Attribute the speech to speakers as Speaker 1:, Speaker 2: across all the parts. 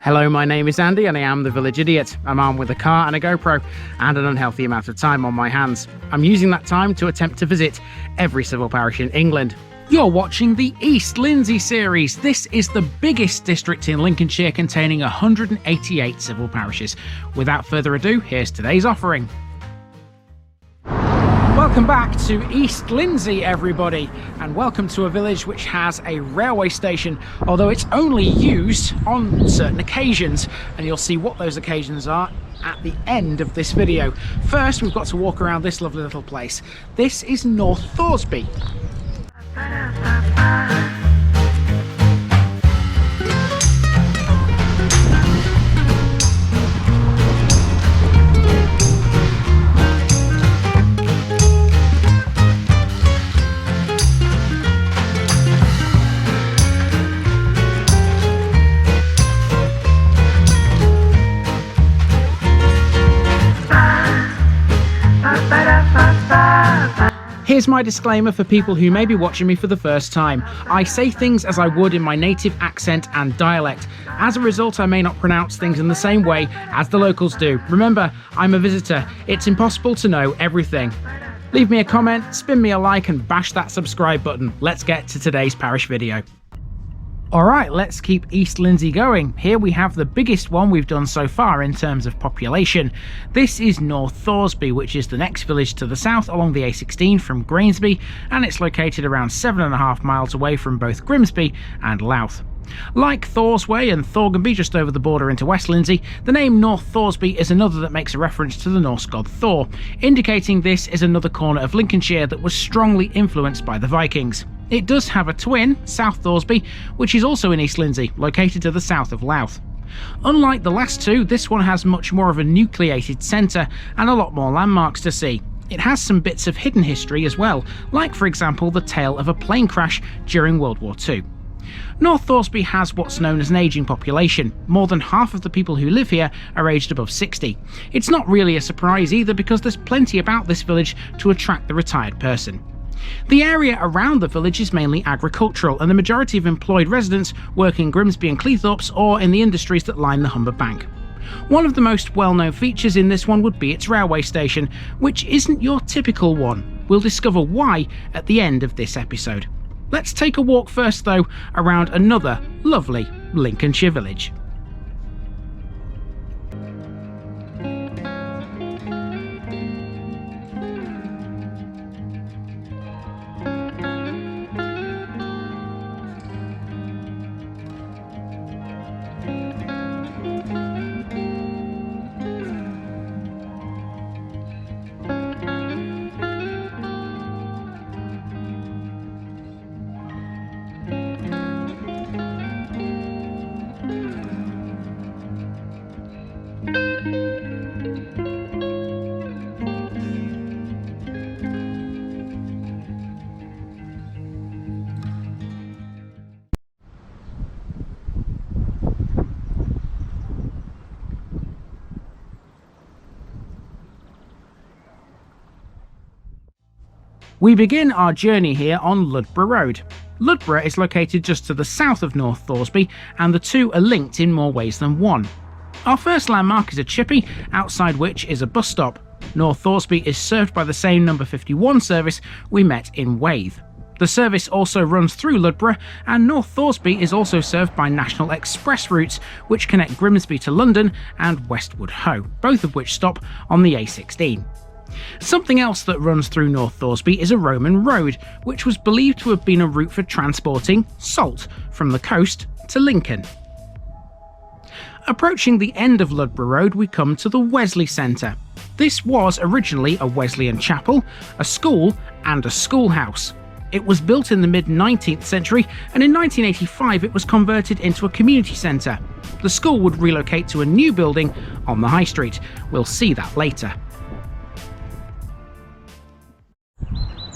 Speaker 1: Hello, my name is Andy and I am the Village Idiot. I'm armed with a car and a GoPro and an unhealthy amount of time on my hands. I'm using that time to attempt to visit every civil parish in England. You're watching the East Lindsey series. This is the biggest district in Lincolnshire, containing 188 civil parishes. Without further ado, here's today's offering. Welcome back to East Lindsey, everybody, and welcome to a village which has a railway station, although it's only used on certain occasions, and you'll see what those occasions are at the end of this video. First, we've got to walk around this lovely little place. This is North Thoresby. Here's my disclaimer for people who may be watching me for the first time. I say things as I would in my native accent and dialect. As a result, I may not pronounce things in the same way as the locals do. Remember, I'm a visitor. It's impossible to know everything. Leave me a comment, spin me a like, and bash that subscribe button. Let's get to today's parish video. Alright, let's keep East Lindsey going. Here we have the biggest one we've done so far in terms of population. This is North Thoresby, which is the next village to the south along the A16 from Grainsby, and it's located around 7.5 miles away from both Grimsby and Louth. Like Thoresway and Thorganby just over the border into West Lindsey, the name North Thoresby is another that makes a reference to the Norse God Thor, indicating this is another corner of Lincolnshire that was strongly influenced by the Vikings. It does have a twin, South Thoresby, which is also in East Lindsey, located to the south of Louth. Unlike the last two, this one has much more of a nucleated centre and a lot more landmarks to see. It has some bits of hidden history as well, like for example the tale of a plane crash during World War II. North Thoresby has what's known as an ageing population. More than half of the people who live here are aged above 60. It's not really a surprise either, because there's plenty about this village to attract the retired person. The area around the village is mainly agricultural, and the majority of employed residents work in Grimsby and Louth or in the industries that line the Humber Bank. One of the most well-known features in this one would be its railway station, which isn't your typical one. We'll discover why at the end of this episode. Let's take a walk first though around another lovely Lincolnshire village. We begin our journey here on Ludlow Road. Ludlow is located just to the south of North Thoresby, and the two are linked in more ways than one. Our first landmark is a chippy, outside which is a bus stop. North Thoresby is served by the same number 51 service we met in Waith. The service also runs through Ludlow, and North Thoresby is also served by National Express routes which connect Grimsby to London and Westwood Ho, both of which stop on the A16. Something else that runs through North Thoresby is a Roman road, which was believed to have been a route for transporting salt from the coast to Lincoln. Approaching the end of Ludlow Road, we come to the Wesley Centre. This was originally a Wesleyan chapel, a school and a schoolhouse. It was built in the mid-19th century, and in 1985 it was converted into a community centre. The school would relocate to a new building on the High Street. We'll see that later.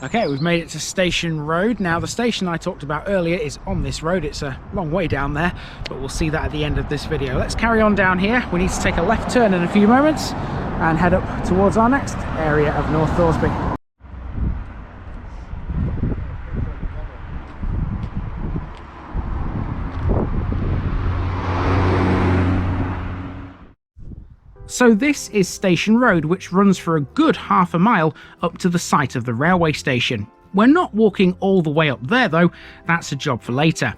Speaker 1: Okay, we've made it to Station Road. Now, the station I talked about earlier is on this road. It's a long way down there, but we'll see that at the end of this video. Let's carry on down here. We need to take a left turn in a few moments and head up towards our next area of North Thoresby. So this is Station Road, which runs for a good half a mile up to the site of the railway station. We're not walking all the way up there though, that's a job for later.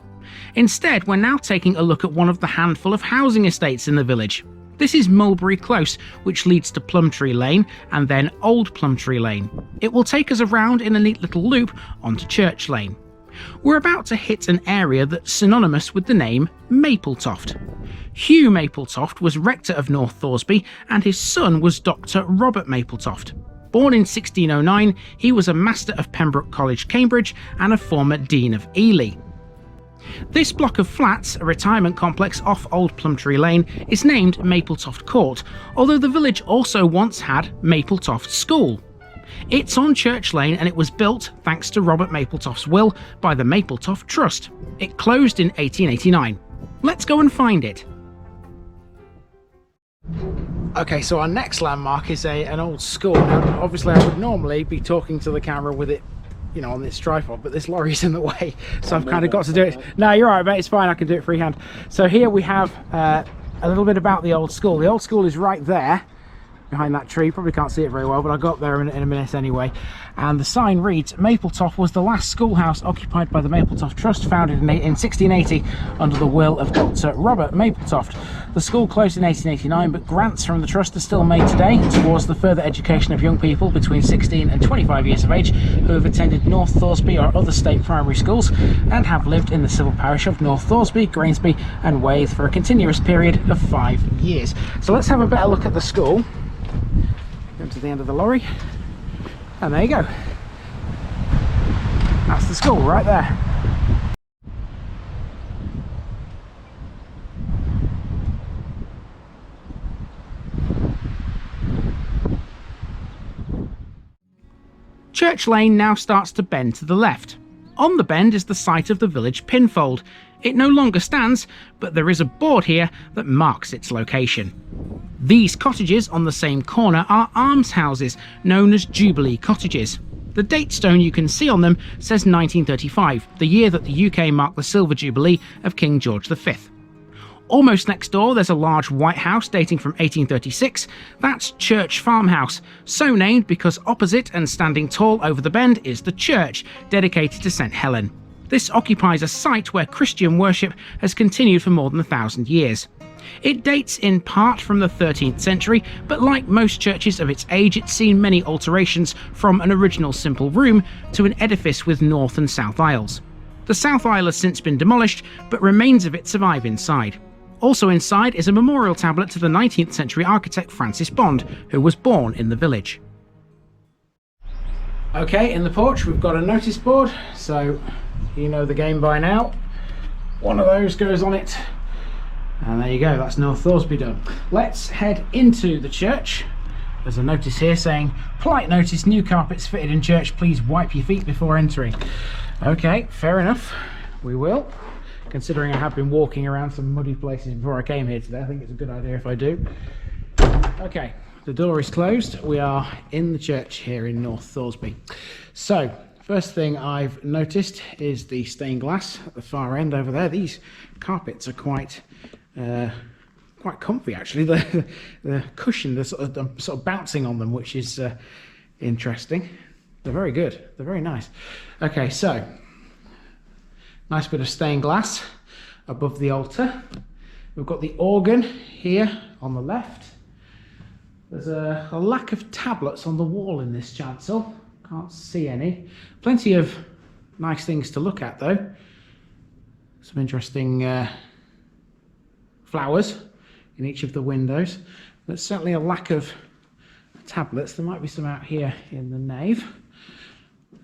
Speaker 1: Instead, we're now taking a look at one of the handful of housing estates in the village. This is Mulberry Close, which leads to Plumtree Lane and then Old Plumtree Lane. It will take us around in a neat little loop onto Church Lane. We're about to hit an area that's synonymous with the name Mapletoft. Hugh Mapletoft was rector of North Thoresby and his son was Dr. Robert Mapletoft. Born in 1609, he was a Master of Pembroke College, Cambridge and a former Dean of Ely. This block of flats, a retirement complex off Old Plumtree Lane, is named Mapletoft Court, although the village also once had Mapletoft School. It's on Church Lane and it was built, thanks to Robert Mapletoft's will, by the Mapletoft Trust. It closed in 1889. Let's go and find it. Okay, so our next landmark is an old school. Now, obviously I would normally be talking to the camera with it, you know, on this tripod, but this lorry's in the way, so I've kind of got to do it. No, you're all right, mate, it's fine, I can do it freehand. So here we have a little bit about the old school. The old school is right there, behind that tree. Probably can't see it very well, but I'll go up there in a minute anyway. And the sign reads, Mapletoft was the last schoolhouse occupied by the Mapletoft Trust, founded in 1680 under the will of Dr. Robert Mapletoft. The school closed in 1889, but grants from the trust are still made today towards the further education of young people between 16 and 25 years of age who have attended North Thoresby or other state primary schools and have lived in the civil parish of North Thoresby, Grainsby and Louth for a continuous period of 5 years. So let's have a better look at the school. Go to the end of the lorry, and there you go. That's the school right there. Church Lane now starts to bend to the left. On the bend is the site of the village pinfold. It no longer stands, but there is a board here that marks its location. These cottages on the same corner are almshouses, known as Jubilee Cottages. The date stone you can see on them says 1935, the year that the UK marked the Silver Jubilee of King George V. Almost next door there's a large white house dating from 1836. That's Church Farmhouse, so named because opposite and standing tall over the bend is the church, dedicated to St Helen. This occupies a site where Christian worship has continued for more than 1,000 years. It dates in part from the 13th century, but like most churches of its age, it's seen many alterations from an original simple room to an edifice with north and south aisles. The south aisle has since been demolished, but remains of it survive inside. Also inside is a memorial tablet to the 19th century architect Francis Bond, who was born in the village. Okay, in the porch we've got a notice board, so you know the game by now. One of those goes on it, and there you go, that's North Thoresby done. Let's head into the church. There's a notice here saying, polite notice, new carpets fitted in church, please wipe your feet before entering. Okay, fair enough, we will. Considering I have been walking around some muddy places before I came here today, I think it's a good idea if I do. Okay, the door is closed. We are in the church here in North Thoresby. So, first thing I've noticed is the stained glass at the far end over there. These carpets are quite comfy actually. The cushion, the sort of bouncing on them, which is interesting. They're very good. They're very nice. Okay, so nice bit of stained glass above the altar. We've got the organ here on the left. There's a lack of tablets on the wall in this chancel. Can't see any. Plenty of nice things to look at though. Some interesting flowers in each of the windows. There's certainly a lack of tablets. There might be some out here in the nave.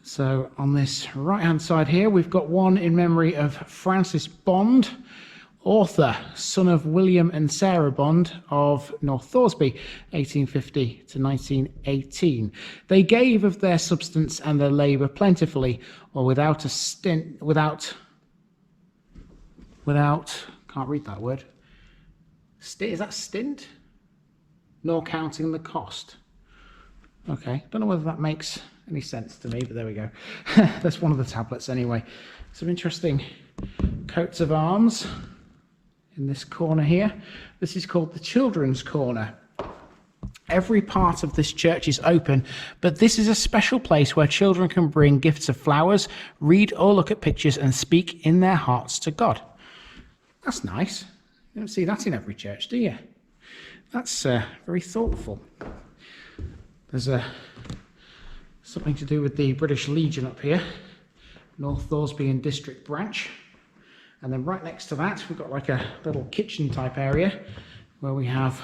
Speaker 1: So on this right hand side here we've got one in memory of Francis Bond, author, son of William and Sarah Bond of North Thoresby, 1850 to 1918. They gave of their substance and their labour plentifully, or without a stint, without, can't read that word. Is that stint? Nor counting the cost. Okay, don't know whether that makes any sense to me, but there we go. That's one of the tablets anyway. Some interesting coats of arms in this corner here. This is called the children's corner. every part of this church is open, but this is a special place where children can bring gifts of flowers, read or look at pictures, and speak in their hearts to God. That's nice. You don't see that in every church, do you? That's very thoughtful. There's something to do with the British Legion up here, North Thoresby and District Branch. And then right next to that, we've got like a little kitchen type area where we have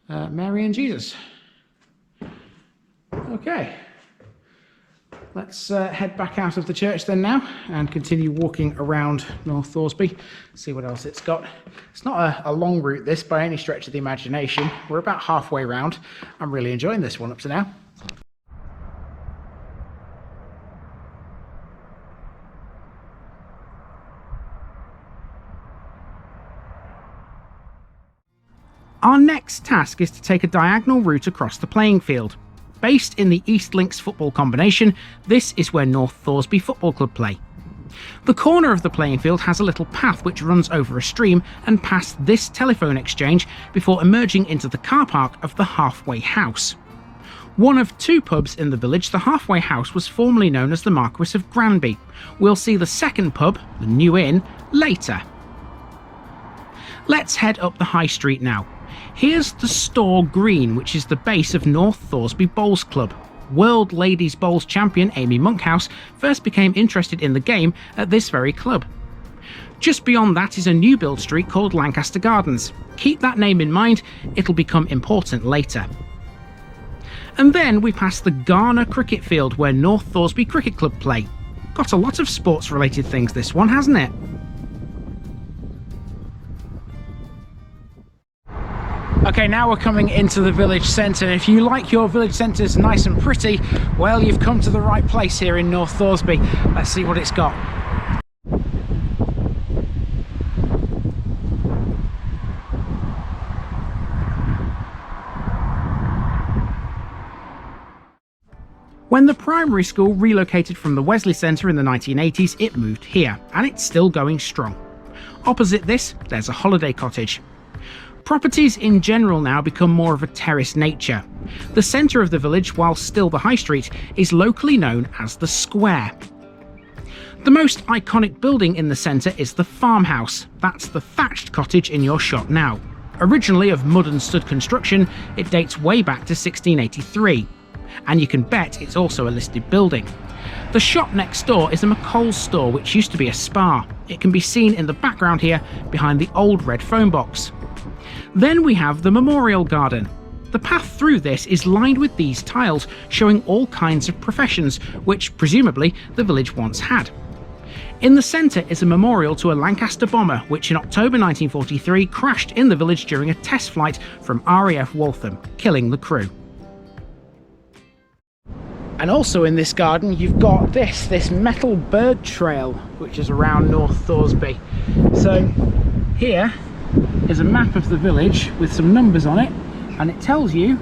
Speaker 1: Mary and Jesus. Okay, let's head back out of the church then now and continue walking around North Thoresby, see what else it's got. It's not a long route this by any stretch of the imagination. We're about halfway round. I'm really enjoying this one up to now. Our next task is to take a diagonal route across the playing field. Based in the East Links football combination, this is where North Thoresby Football Club play. The corner of the playing field has a little path which runs over a stream and past this telephone exchange before emerging into the car park of the Halfway House. One of two pubs in the village, the Halfway House was formerly known as the Marquis of Grainsby. We'll see the second pub, the New Inn, later. Let's head up the High Street now. Here's the Store Green, which is the base of North Thoresby Bowls Club. World Ladies Bowls champion Amy Monkhouse first became interested in the game at this very club. Just beyond that is a new build street called Lancaster Gardens. Keep that name in mind, it'll become important later. And then we pass the Garner Cricket Field where North Thoresby Cricket Club play. Got a lot of sports related things this one, hasn't it? Okay, now we're coming into the village centre. If you like your village centres nice and pretty, well, you've come to the right place here in North Thoresby. Let's see what it's got. When the primary school relocated from the Wesley Centre in the 1980s, it moved here, and it's still going strong. Opposite this, there's a holiday cottage. Properties in general now become more of a terrace nature. The centre of the village, while still the high street, is locally known as the Square. The most iconic building in the centre is the farmhouse. That's the thatched cottage in your shot now. Originally of mud and stud construction, it dates way back to 1683. And you can bet it's also a listed building. The shop next door is a McColl's store, which used to be a spa. It can be seen in the background here behind the old red phone box. Then we have the Memorial Garden. The path through this is lined with these tiles showing all kinds of professions, which presumably the village once had. In the centre is a memorial to a Lancaster bomber which in October 1943 crashed in the village during a test flight from RAF Waltham, killing the crew. And also in this garden you've got this metal bird trail which is around North Thoresby. So here is a map of the village with some numbers on it, and it tells you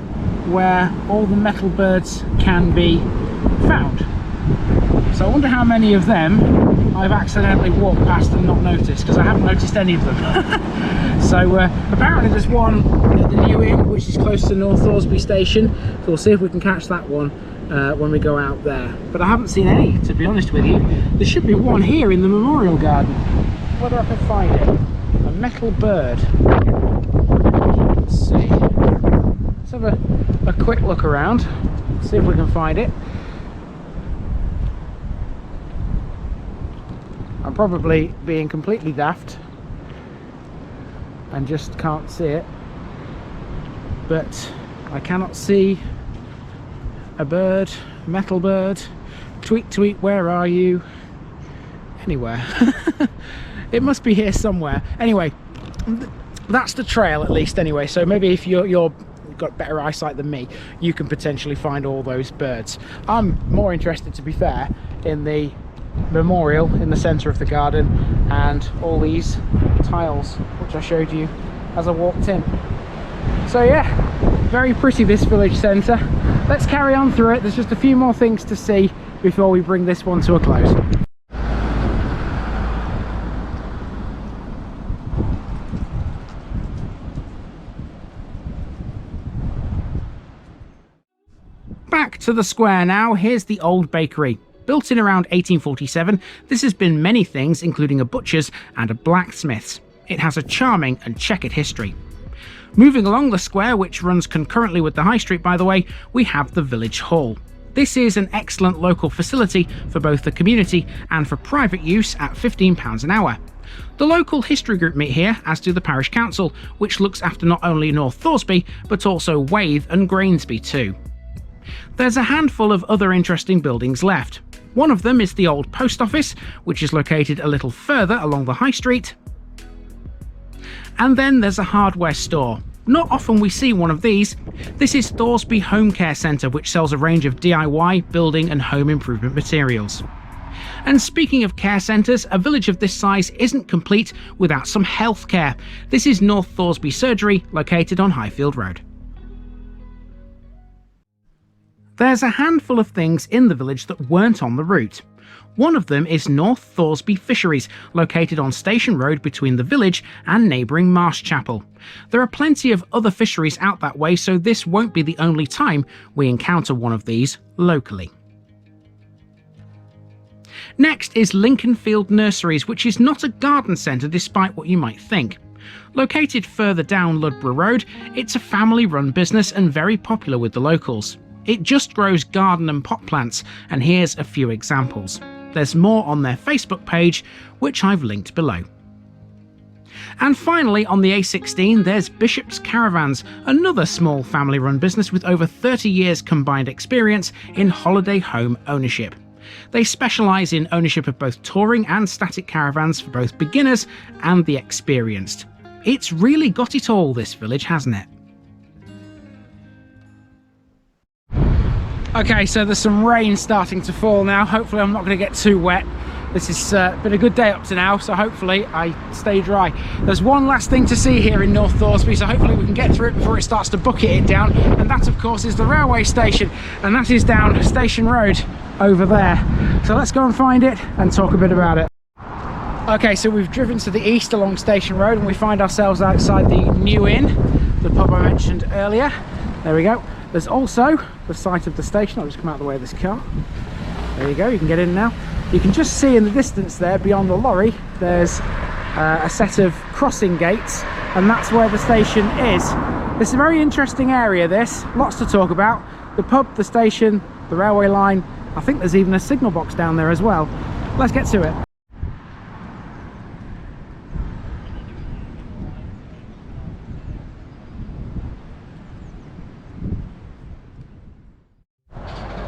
Speaker 1: where all the metal birds can be found. So I wonder how many of them I've accidentally walked past and not noticed, because I haven't noticed any of them. So apparently there's one at the New Inn which is close to North Thoresby station, so we'll see if we can catch that one when we go out there. But I haven't seen any, to be honest with you. There should be one here in the Memorial Garden. Whether I can find it. A metal bird. Let's see. Let's have a quick look around, see if we can find it. I'm probably being completely daft and just can't see it, but I cannot see a bird, a metal bird. Tweet, tweet, where are you? Anywhere. It must be here somewhere. Anyway, that's the trail at least anyway, so maybe if you've got better eyesight than me, you can potentially find all those birds. I'm more interested, to be fair, in the memorial in the centre of the garden and all these tiles which I showed you as I walked in. So yeah, very pretty, this village centre. Let's carry on through it. There's just a few more things to see before we bring this one to a close. Back to the square now. Here's the old bakery. Built in around 1847, this has been many things, including a butcher's and a blacksmith's. It has a charming and checkered history. Moving along the square, which runs concurrently with the high street by the way, we have the village hall. This is an excellent local facility for both the community and for private use at £15 an hour. The local history group meet here, as do the parish council, which looks after not only North Thoresby, but also WWII and Grainsby too. There's a handful of other interesting buildings left. One of them is the old post office, which is located a little further along the high street. And then there's a hardware store. Not often we see one of these. This is Thoresby Home Care Centre, which sells a range of DIY, building and home improvement materials. And speaking of care centres, a village of this size isn't complete without some healthcare. This is North Thoresby Surgery, located on Highfield Road. There's a handful of things in the village that weren't on the route. One of them is North Thoresby Fisheries, located on Station Road between the village and neighbouring Marsh Chapel. There are plenty of other fisheries out that way, so this won't be the only time we encounter one of these locally. Next is Lincolnfield Nurseries, which is not a garden centre despite what you might think. Located further down Ludlow Road, it's a family-run business and very popular with the locals. It just grows garden and pot plants, and here's a few examples. There's more on their Facebook page, which I've linked below. And finally, on the A16, there's Bishop's Caravans, another small family-run business with over 30 years combined experience in holiday home ownership. They specialise in ownership of both touring and static caravans for both beginners and the experienced. It's really got it all, this village, hasn't it? Okay, so there's some rain starting to fall now. Hopefully I'm not going to get too wet. This has been a good day up to now, so hopefully I stay dry. There's one last thing to see here in North Thoresby, so hopefully we can get through it before it starts to bucket it down. And that, of course, is the railway station, and that is down Station Road over there. So let's go and find it and talk a bit about it. Okay, so we've driven to the east along Station Road, and we find ourselves outside the New Inn, the pub I mentioned earlier. There we go. There's also the site of the station. I'll just come out of the way of this car. There you go, you can get in now. You can just see in the distance there, beyond the lorry, there's a set of crossing gates, and that's where the station is. It's a very interesting area, this. Lots to talk about. The pub, the station, the railway line. I think there's even a signal box down there as well. Let's get to it.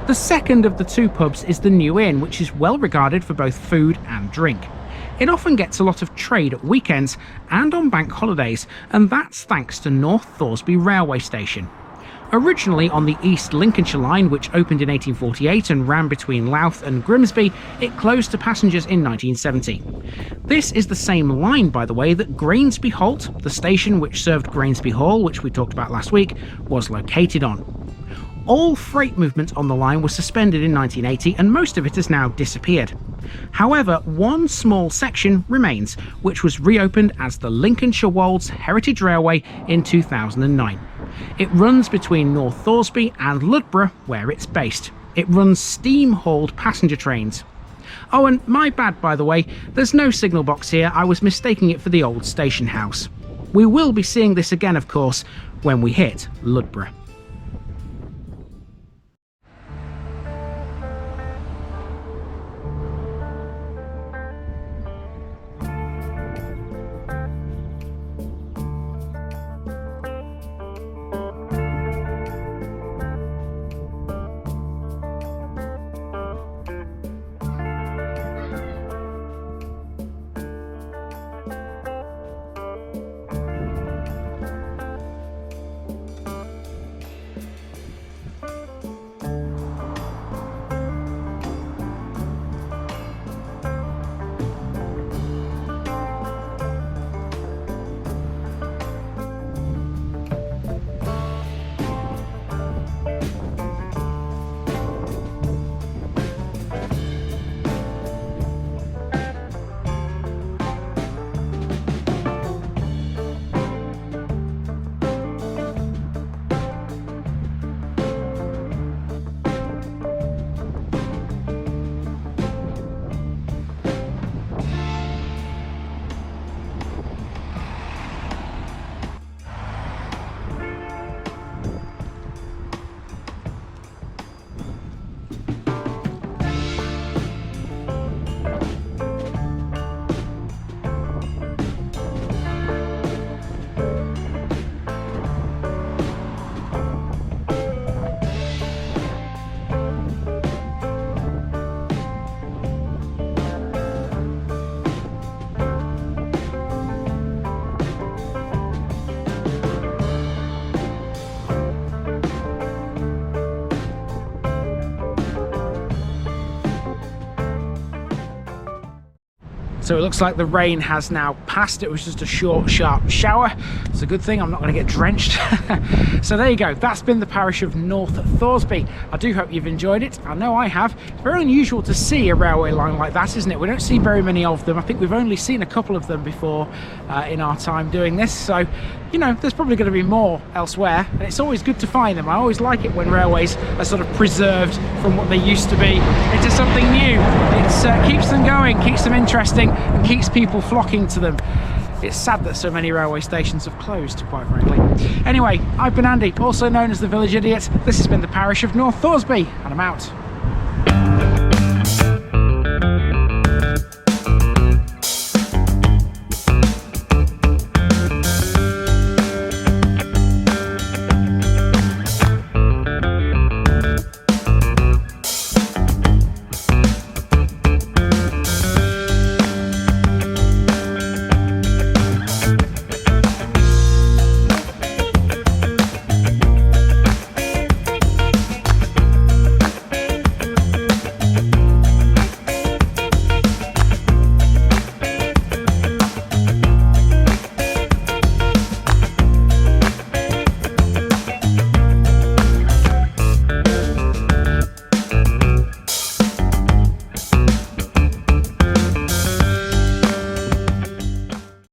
Speaker 1: The second of the two pubs is the New Inn, which is well regarded for both food and drink. It often gets a lot of trade at weekends and on bank holidays, and that's thanks to North Thoresby railway station. Originally on the East Lincolnshire line, which opened in 1848 and ran between Louth and Grimsby, it closed to passengers in 1970. This is the same line, by the way, that Grainsby Halt, the station which served Grainsby Hall, which we talked about last week, was located on. All freight movement on the line was suspended in 1980, and most of it has now disappeared. However, one small section remains, which was reopened as the Lincolnshire Wolds Heritage Railway in 2009. It runs between North Thoresby and Ludlow, where it's based. It runs steam-hauled passenger trains. Oh, and my bad, by the way, there's no signal box here. I was mistaking it for the old station house. We will be seeing this again, of course, when we hit Ludlow. So it looks like the rain has now passed. It was just a short, sharp shower. It's a good thing I'm not going to get drenched. So there you go. That's been the parish of North Thoresby. I do hope you've enjoyed it. I know I have. It's very unusual to see a railway line like that, isn't it? We don't see very many of them. I think we've only seen a couple of them before in our time doing this. So, you know, there's probably going to be more elsewhere. And it's always good to find them. I always like it when railways are sort of preserved from what they used to be into something new. It keeps them going, keeps them interesting, and keeps people flocking to them. It's sad that so many railway stations have closed, quite frankly. Anyway, I've been Andy, also known as the Village Idiot. This has been the parish of North Thoresby, and I'm out.